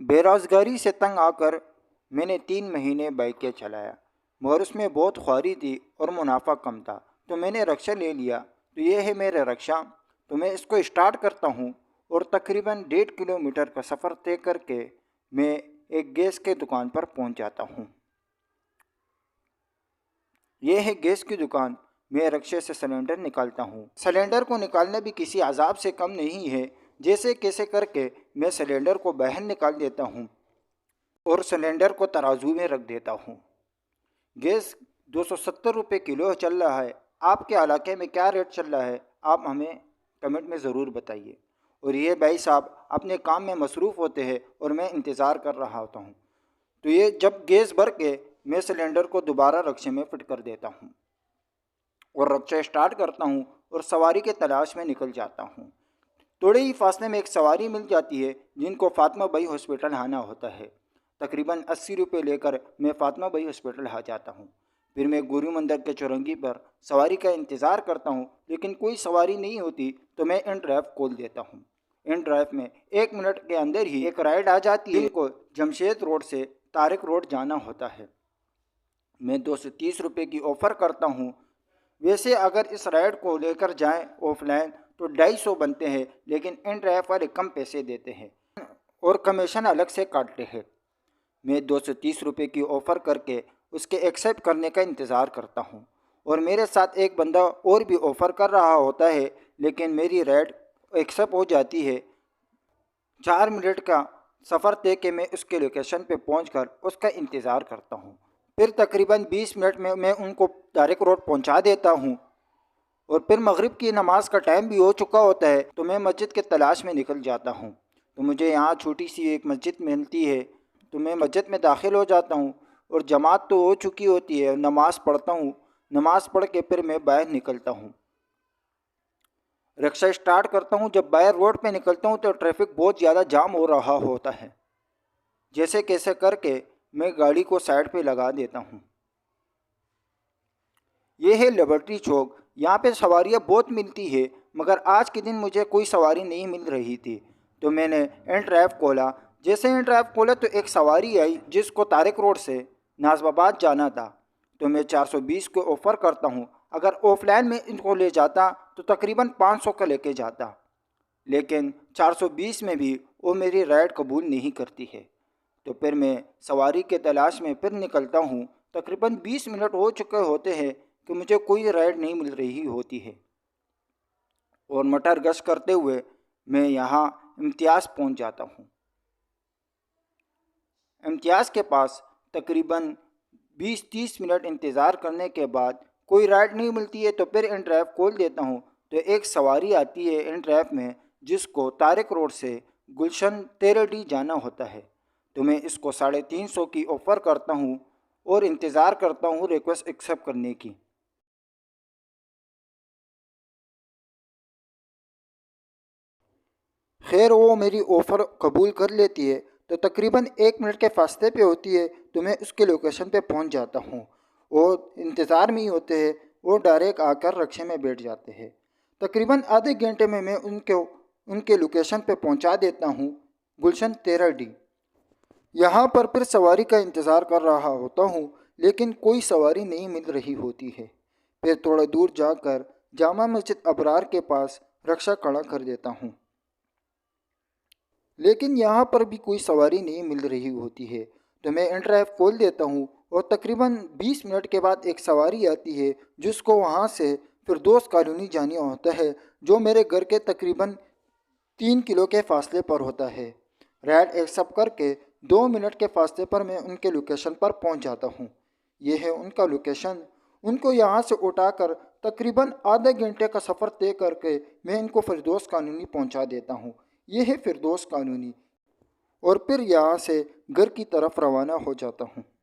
بے روزگاری سے تنگ آ کر میں نے 3 مہینے بائکیں چلایا مگر اس میں بہت خواری تھی اور منافع کم تھا، تو میں نے رکشہ لے لیا۔ تو یہ ہے میرا رکشہ، تو میں اس کو اسٹارٹ کرتا ہوں اور تقریباً 1.5 کلومیٹر کا سفر طے کر کے میں ایک گیس کے دکان پر پہنچ جاتا ہوں۔ یہ ہے گیس کی دکان۔ میں رکشے سے سلنڈر نکالتا ہوں۔ سلنڈر کو نکالنا بھی کسی عذاب سے کم نہیں ہے، جیسے کیسے کر کے میں سلنڈر کو باہر نکال دیتا ہوں اور سلنڈر کو ترازو میں رکھ دیتا ہوں۔ گیس 270 روپے کلو چل رہا ہے۔ آپ کے علاقے میں کیا ریٹ چل رہا ہے آپ ہمیں کمنٹ میں ضرور بتائیے۔ اور یہ بھائی صاحب اپنے کام میں مصروف ہوتے ہیں اور میں انتظار کر رہا ہوتا ہوں، تو یہ جب گیس بھر کے میں سلنڈر کو دوبارہ رکشے میں فٹ کر دیتا ہوں اور رکشہ اسٹارٹ کرتا ہوں اور سواری کے تلاش میں نکل جاتا ہوں۔ تھوڑے ہی فاصلے میں ایک سواری مل جاتی ہے جن کو فاطمہ بائی ہاسپٹل آنا ہوتا ہے۔ تقریباً 80 روپے لے کر میں فاطمہ بائی ہاسپٹل آ جاتا ہوں۔ پھر میں گورو مندر کے چورنگی پر سواری کا انتظار کرتا ہوں، لیکن کوئی سواری نہیں ہوتی تو میں ان ڈرائیو کھول دیتا ہوں۔ ان ڈرائیو میں 1 منٹ کے اندر ہی ایک رائڈ آ جاتی ہے جن کو جمشید روڈ سے طارق روڈ جانا ہوتا ہے۔ میں 230 روپے کی آفر کرتا ہوں۔ ویسے اگر اس رائڈ کو لے کر جائیں آف لائن تو 250 بنتے ہیں، لیکن ان ڈرائیو والے کم پیسے دیتے ہیں اور کمیشن الگ سے کاٹتے ہیں۔ میں 230 روپے کی آفر کر کے اس کے ایکسیپٹ کرنے کا انتظار کرتا ہوں، اور میرے ساتھ ایک بندہ اور بھی آفر کر رہا ہوتا ہے، لیکن میری رائڈ ایکسیپٹ ہو جاتی ہے۔ 4 منٹ کا سفر طے کے میں اس کے لوکیشن پہ پہنچ کر اس کا انتظار کرتا ہوں۔ پھر تقریباً 20 منٹ میں ان کو طارق روڈ پہنچا دیتا ہوں، اور پھر مغرب کی نماز کا ٹائم بھی ہو چکا ہوتا ہے تو میں مسجد کے تلاش میں نکل جاتا ہوں۔ تو مجھے یہاں چھوٹی سی ایک مسجد ملتی ہے، تو میں مسجد میں داخل ہو جاتا ہوں اور جماعت تو ہو چکی ہوتی ہے، نماز پڑھتا ہوں۔ نماز پڑھ کے پھر میں باہر نکلتا ہوں، رکشہ اسٹارٹ کرتا ہوں۔ جب باہر روڈ پہ نکلتا ہوں تو ٹریفک بہت زیادہ جام ہو رہا ہوتا ہے، جیسے کیسے کر کے میں گاڑی کو سائڈ پہ لگا دیتا ہوں۔ یہ ہے لبرٹی چوک۔ یہاں پہ سواریاں بہت ملتی ہے، مگر آج کے دن مجھے کوئی سواری نہیں مل رہی تھی، تو میں نے ان ڈرائیو کھولا۔ جیسے ان ڈرائیو کھولا تو ایک سواری آئی جس کو طارق روڈ سے نازم آباد جانا تھا، تو میں 420 کو آفر کرتا ہوں۔ اگر آف لائن میں ان کو لے جاتا تو تقریباً 500 کا لے کے جاتا، لیکن 420 میں بھی وہ میری رائڈ قبول نہیں کرتی ہے۔ تو پھر میں سواری کے تلاش میں پھر نکلتا ہوں۔ تقریباً 20 منٹ ہو چکے ہوتے ہیں کہ مجھے کوئی رائڈ نہیں مل رہی ہوتی ہے، اور مٹر گشت کرتے ہوئے میں یہاں امتیاز پہنچ جاتا ہوں۔ امتیاز کے پاس تقریباً 20-30 منٹ انتظار کرنے کے بعد کوئی رائڈ نہیں ملتی ہے، تو پھر ان ڈرائیو کھول دیتا ہوں۔ تو ایک سواری آتی ہے ان ڈرائیو میں جس کو طارق روڈ سے گلشن 13D جانا ہوتا ہے، تو میں اس کو 350 کی آفر کرتا ہوں اور انتظار کرتا ہوں ریکویسٹ ایکسیپٹ کرنے کی۔ خیر وہ میری آفر قبول کر لیتی ہے، تو تقریباً 1 منٹ کے فاصلے پہ ہوتی ہے، تو میں اس کے لوکیشن پہ پہنچ جاتا ہوں۔ اور انتظار میں ہی ہوتے ہیں، وہ ڈائریکٹ آ کر رکشے میں بیٹھ جاتے ہیں۔ تقریباً آدھے گھنٹے میں ان کے لوکیشن پہ پہنچا دیتا ہوں، گلشن 13D۔ یہاں پر پھر سواری کا انتظار کر رہا ہوتا ہوں، لیکن کوئی سواری نہیں مل رہی ہوتی ہے۔ پھر تھوڑا دور جا کر جامع مسجد ابرار کے پاس رکشہ کھڑا کر دیتا ہوں، لیکن یہاں پر بھی کوئی سواری نہیں مل رہی ہوتی ہے، تو میں ان ڈرائیو کھول دیتا ہوں، اور تقریباً 20 منٹ کے بعد ایک سواری آتی ہے جس کو وہاں سے فردوس کالونی جانا ہوتا ہے، جو میرے گھر کے تقریباً 3 کلو کے فاصلے پر ہوتا ہے۔ رائڈ ایکسیپٹ کر کے 2 منٹ کے فاصلے پر میں ان کے لوکیشن پر پہنچ جاتا ہوں۔ یہ ہے ان کا لوکیشن۔ ان کو یہاں سے اٹھا کر تقریباً آدھے گھنٹے کا سفر طے کر کے میں ان کو فردوس کالونی پہنچا دیتا ہوں۔ یہ ہے فردوس کالونی، اور پھر یہاں سے گھر کی طرف روانہ ہو جاتا ہوں۔